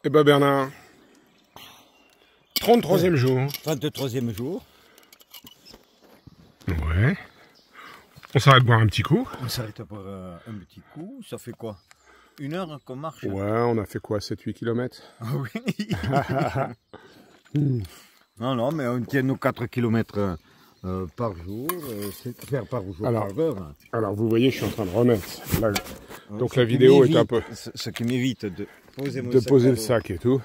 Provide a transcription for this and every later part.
Eh ben Bernard, 33e jour. 33e jour. Ouais. On s'arrête boire un petit coup. On s'arrête pour un petit coup. Ça fait quoi? 1 heure qu'on marche? Ouais, on a fait quoi, 7-8 km? Ah oui. Non, mais on tient nos 4 km par jour. C'est faire par jour, alors, par heure. Alors, vous voyez, je suis en train de remettre. Là, donc Ce la qui vidéo est m'évite- un peu... Ce qui m'évite de poser mon de sac poser à le dos sac et tout.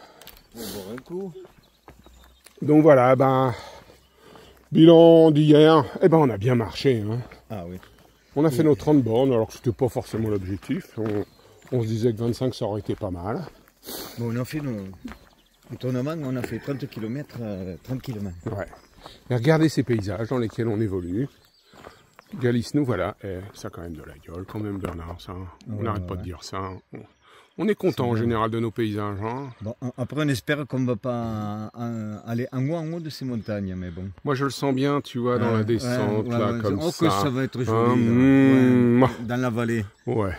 pour boire un coup. Donc voilà, ben... Bilan d'hier, eh ben on a bien marché. Hein. Ah oui. On a fait nos 30 bornes, alors que c'était pas forcément l'objectif. On se disait que 25, ça aurait été pas mal. Bon, on a fait nos... Étonnamment, on a fait 30 km tranquillement. Ouais. Et regardez ces paysages dans lesquels on évolue. Galice, nous voilà. Eh, ça a quand même de la gueule, quand même, Bernard. Ça. On n'arrête pas de dire ça. On est content en général de nos paysages. Hein. Bon, après, on espère qu'on ne va pas aller en haut de ces montagnes, mais bon. Moi, je le sens bien, tu vois, dans la descente, là, comme oh, ça. que ça va être joli, dans la vallée. Ouais,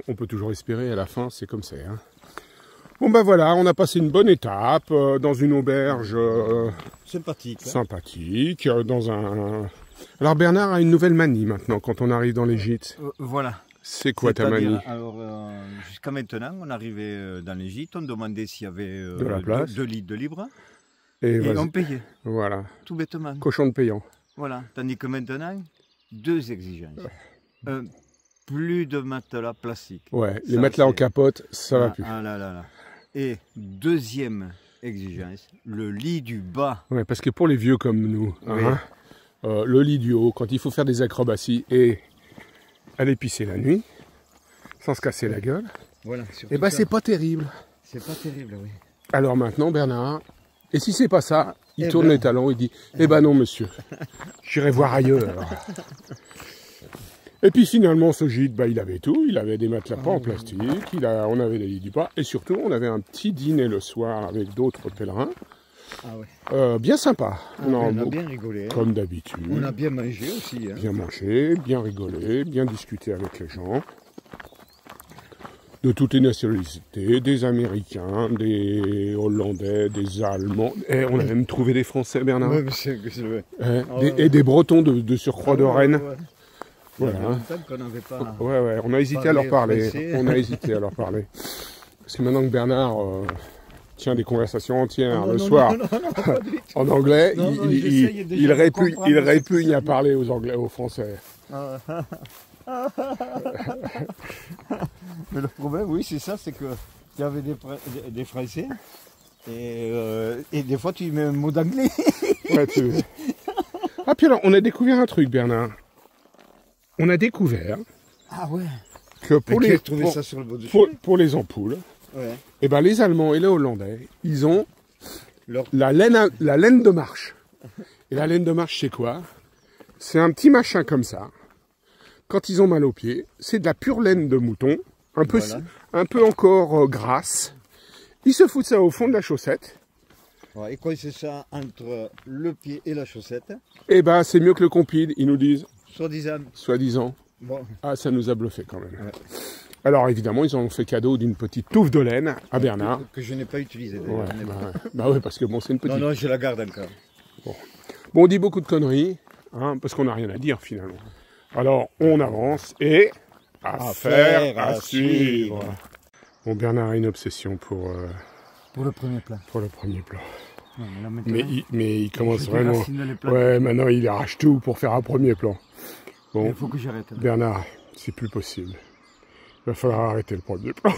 on peut toujours espérer, à la fin, c'est comme c'est. Hein. Bon, ben voilà, on a passé une bonne étape dans une auberge sympathique. Sympathique, dans un... Alors, Bernard a une nouvelle manie, maintenant, quand on arrive dans les gîtes. Voilà. C'est quoi ta manie? Alors, jusqu'à maintenant, on arrivait dans les gîtes, on demandait s'il y avait de la place, 2 litres de libre, et on payait. Voilà. Tout bêtement. Cochon de payant. Voilà. Tandis que maintenant, 2 exigences. Plus de matelas plastiques. Ouais, les matelas en capote, ça va plus. Ah là là là. Et deuxième exigence, le lit du bas. Ouais, parce que pour les vieux comme nous, Oui. hein, le lit du haut, quand il faut faire des acrobaties et aller pisser la nuit, sans se casser la gueule, Voilà, et ben c'est pas terrible. C'est pas terrible, oui. Alors maintenant, Bernard, et si c'est pas ça, il tourne les talons, il dit, eh ben non monsieur, j'irai voir ailleurs. Et puis finalement, ce gîte, bah, il avait tout, il avait des matelas pas en plastique, on avait des lits du bas, et surtout, on avait un petit dîner le soir avec d'autres pèlerins. Ah ouais. Bien sympa. On a bien rigolé. Comme d'habitude. On a bien mangé aussi. Hein. Bien mangé, bien rigolé, bien discuté avec les gens. De toutes les nationalités, des Américains, des Hollandais, des Allemands. Et on a même trouvé des Français, Bernard. Ouais, mais c'est vrai. Et des Bretons de surcroît de Rennes. Ouais. Voilà. Pas... Ouais, on a hésité à leur parler. On a hésité à leur parler. Parce que maintenant que Bernard tient des conversations entières le soir en anglais, il répugne à parler aux Anglais, aux Français. Mais le problème, oui, c'est ça, c'est que tu avais des Français et des fois tu mets un mot d'anglais. Ouais, Ah, puis alors, on a découvert un truc, Bernard. On a découvert que pour les ampoules, et ben, les Allemands et les Hollandais, ils ont la laine de marche. Et la laine de marche, c'est quoi? C'est un petit machin comme ça. Quand ils ont mal aux pieds, c'est de la pure laine de mouton, un peu encore grasse. Ils se foutent ça au fond de la chaussette. Ouais, et quand c'est ça entre le pied et la chaussette? Et ben, c'est mieux que le compide, ils nous disent. Soi-disant. Bon. Ah, ça nous a bluffé quand même. Ouais. Alors évidemment, ils ont fait cadeau d'une petite touffe de laine à Bernard. Que je n'ai pas utilisée d'ailleurs. Bah ouais, parce que bon, c'est une petite... Non, je la garde encore. Bon, on dit beaucoup de conneries, hein, parce qu'on n'a rien à dire finalement. Alors, on avance et... Affaire à suivre. Bon, Bernard a une obsession pour le premier plat. Pour le premier plat. Non, mais il commence vraiment... Ouais, maintenant il arrache tout pour faire un premier plan. Bon, il faut que j'arrête. Bernard, c'est plus possible. Il va falloir arrêter le premier plan.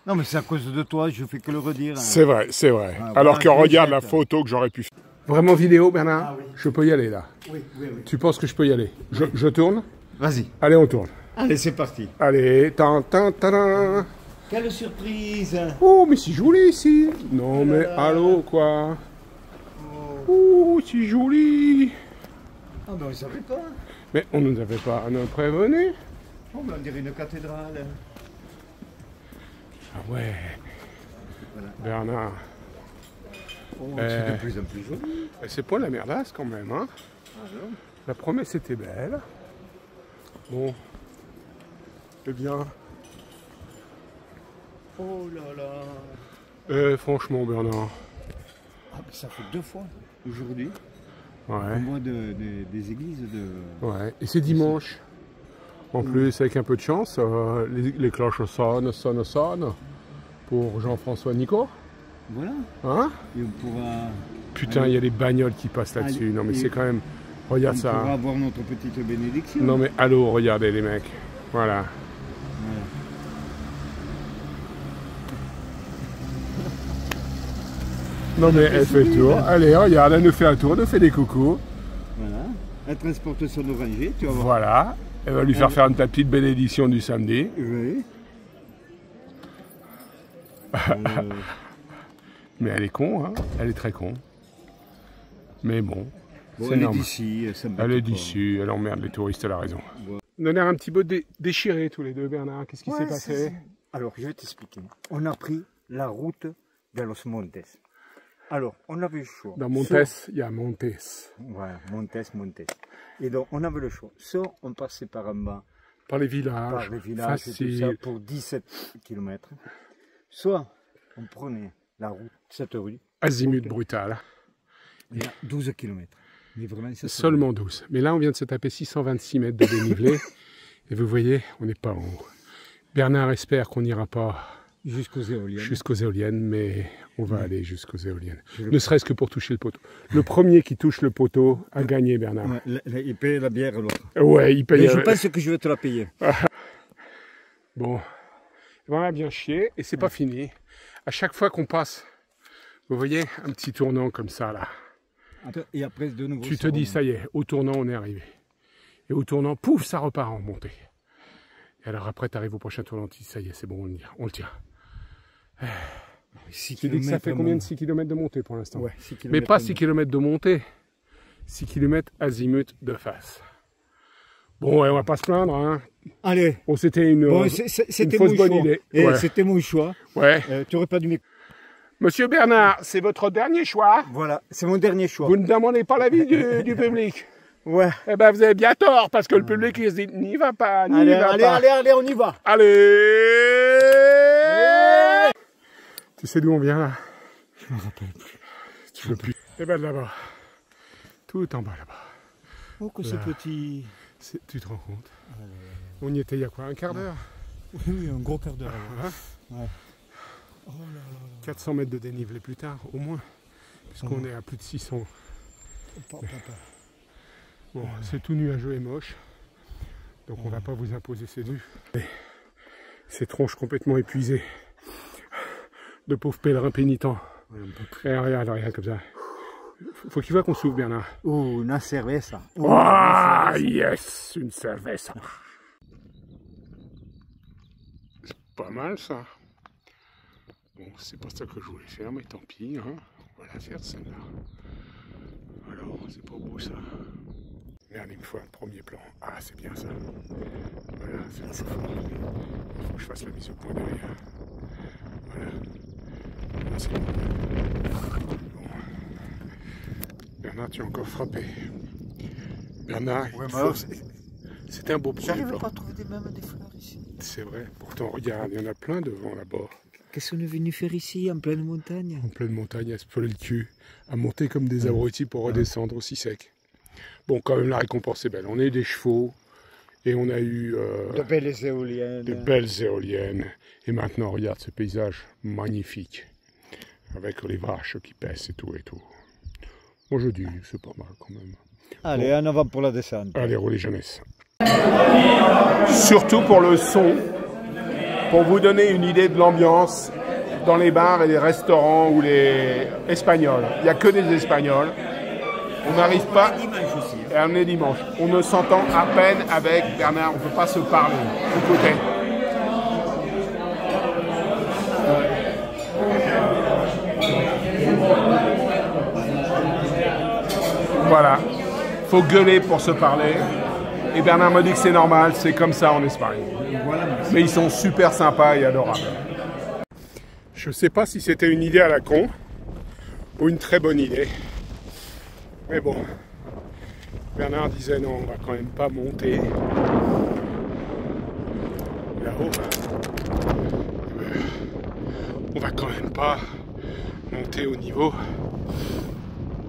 Non, mais c'est à cause de toi, je fais que le redire. C'est vrai, c'est vrai. Ah, alors voilà, que regarde la photo que j'aurais pu faire. Vraiment vidéo, Bernard? Oui. Je peux y aller là? Oui. Tu penses que je peux y aller? Je tourne? Vas-y. Allez, on tourne. Allez, c'est parti. Allez, tan. Quelle surprise! Oh, mais c'est joli ici! Non, mais allô, quoi? Oh, c'est joli! Ah, mais on ne savait pas. Mais on ne nous avait pas prévenu. Oh, mais on dirait une cathédrale. Ah ouais. Voilà. Bernard. Oh, c'est de plus en plus joli. C'est pas la merdasse quand même, hein? La promesse était belle. Bon. Eh bien. Oh là là. Franchement, Bernard. Ah, mais ça fait 2 fois aujourd'hui. Ouais. Au mois des églises de... Ouais, et c'est dimanche. En plus, avec un peu de chance, les cloches sonnent pour Jean-François Nico. Voilà. Hein? Et on pourra... Putain, il y a des bagnoles qui passent là-dessus. Non mais c'est quand même... Regarde ça. On pourra avoir notre petite bénédiction. Non mais allô, regardez les mecs. Voilà. Non mais elle fait le tour. Allez, regarde, elle nous fait un tour, elle nous fait des coucous. Voilà. Elle transporte son oranger, tu vas voir. Voilà. Elle va lui faire une petite bénédiction du samedi. Oui. Mais elle est con, hein. Elle est très con. Mais bon. Elle est d'ici, elle est d'ici, elle emmerde les touristes, elle a raison. Ouais. On a l'air un petit peu déchirés tous les deux, Bernard. Qu'est-ce qui s'est passé? Alors, je vais t'expliquer. On a pris la route de Los Montes. Alors, on avait le choix. Dans Montes, il y a Montes. Voilà, Montes. Et donc, on avait le choix. Soit on passait par en bas. Par les villages. Facile. Et tout ça, pour 17 km. Soit on prenait la route, cette rue. Azimut brutal. Il y a 12 km. Mais vraiment, seulement 12. Mais là, on vient de se taper 626 mètres de dénivelé. Et vous voyez, on n'est pas en haut. Bernard espère qu'on n'ira pas jusqu'aux éoliennes, mais on va aller jusqu'aux éoliennes. Ne serait-ce que pour toucher le poteau. Le premier qui touche le poteau a gagné, Bernard. Ouais, il paye la bière, l'autre. Ouais, il paye. Mais je pense que je vais te la payer. Bon, on a bien chié et c'est pas fini. À chaque fois qu'on passe, vous voyez, un petit tournant comme ça, là. Et après, de nouveau, tu te dis, ça y est, au tournant, on est arrivé. Et au tournant, pouf, ça repart en montée. Et alors après, tu arrives au prochain tournant, tu dis, ça y est, c'est bon, on le tient. Tu dis que ça fait combien de 6 km de montée pour l'instant? Ouais, 6 km. Mais pas 6 km de montée, 6 km azimut de face. Bon, ouais, on va pas se plaindre, hein. Allez. Bon, c'était une fausse bonne idée. Ouais. C'était mon choix. Ouais. Tu aurais pas dû m'écouter. Monsieur Bernard, c'est votre dernier choix. Voilà, c'est mon dernier choix. Vous ne demandez pas l'avis du public. Ouais. Eh ben, vous avez bien tort, parce que le public, il se dit, n'y va pas, n'y va pas. Allez, on y va. Allez. Ouais. Tu sais d'où on vient, là? Je me rappelle plus. Tu veux plus? Eh ben, là-bas. Tout en bas, là-bas. Oh, que c'est petit. Tu te rends compte? On y était il y a quoi? Un quart d'heure? Oui, un gros quart d'heure. Ouais. Oh là là. 400 mètres de dénivelé plus tard, au moins, puisqu'on est à plus de 600. Bon, c'est tout nuageux et moche, donc on va pas vous imposer ces vues. Ces tronches complètement épuisées, de pauvres pèlerins pénitents. Regarde comme ça. Faut qu'il voit qu'on souffle, Bernard. Oh, une cerveza. Ah, yes, une cerveza. C'est pas mal ça. Bon, c'est pas ça que je voulais faire, mais tant pis, hein. On va la faire celle-là. Alors, c'est pas beau ça. Merde, il me faut un premier plan. Ah, c'est bien ça. Voilà, c'est ça. Il faut que je fasse la mise au point derrière. Voilà. C'est bon. Bernard, tu as encore frappé. Bernard, c'était un beau premier plan. J'arrive pas à trouver même des fleurs ici. C'est vrai. Pourtant, regarde, il y en a plein devant là-bas. Qu'est-ce qu'on est venu faire ici, en pleine montagne? En pleine montagne, à se peler le cul, à monter comme des abrutis pour redescendre aussi sec. Bon, quand même, la récompense est belle. On a eu des chevaux et on a eu de belles éoliennes. Des belles éoliennes. Et maintenant, regarde ce paysage magnifique, avec les vaches qui pèsent et tout et tout. Moi, je dis, c'est pas mal quand même. Allez, en avant pour la descente. Allez, roulez jeunesse. Surtout pour le son. Pour vous donner une idée de l'ambiance dans les bars et les restaurants ou les Espagnols. Il n'y a que des Espagnols. On n'arrive pas... Et on est dimanche. On ne s'entend à peine avec Bernard. On ne peut pas se parler. Écoutez. Voilà. Faut gueuler pour se parler. Et Bernard me dit que c'est normal. C'est comme ça en Espagne. Mais ils sont super sympas et adorables. Je sais pas si c'était une idée à la con ou une très bonne idée. Mais bon, Bernard disait non, on va quand même pas monter là-haut. on va quand même pas monter au niveau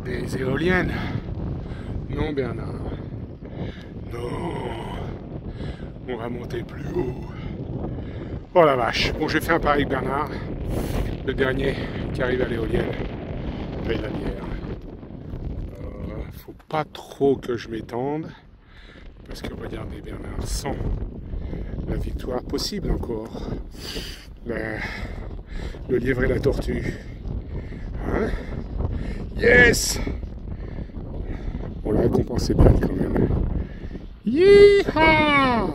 des éoliennes. Non, Bernard. Non. On va monter plus haut. Oh la vache. Bon, j'ai fait un pari avec Bernard. Le dernier qui arrive à l'éolienne paye la bière. Faut pas trop que je m'étende. Parce que regardez, Bernard sent la victoire possible encore. Le lièvre et la tortue. Hein? Yes! On l'a récompensé bien quand même. Yeehaw!